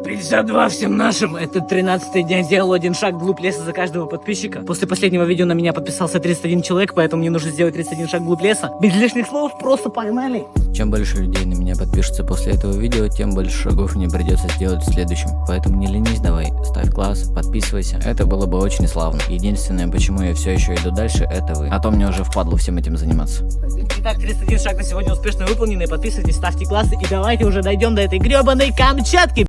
52 всем нашим. Это 13-й день. Сделал один шаг вглубь леса за каждого подписчика. После последнего видео на меня подписался 31 человек, поэтому мне нужно сделать 31 шаг вглубь леса. Без лишних слов, просто погнали. Чем больше людей на меня подпишется после этого видео, тем больше шагов мне придется сделать в следующем. Поэтому не ленись, давай, ставь класс, подписывайся. Это было бы очень славно. Единственное, почему я все еще иду дальше, это вы. А то мне уже впадло всем этим заниматься. Итак, 31 шаг на сегодня успешно выполнены. Подписывайтесь, ставьте классы и давайте уже дойдем до этой гребаной Камчатки.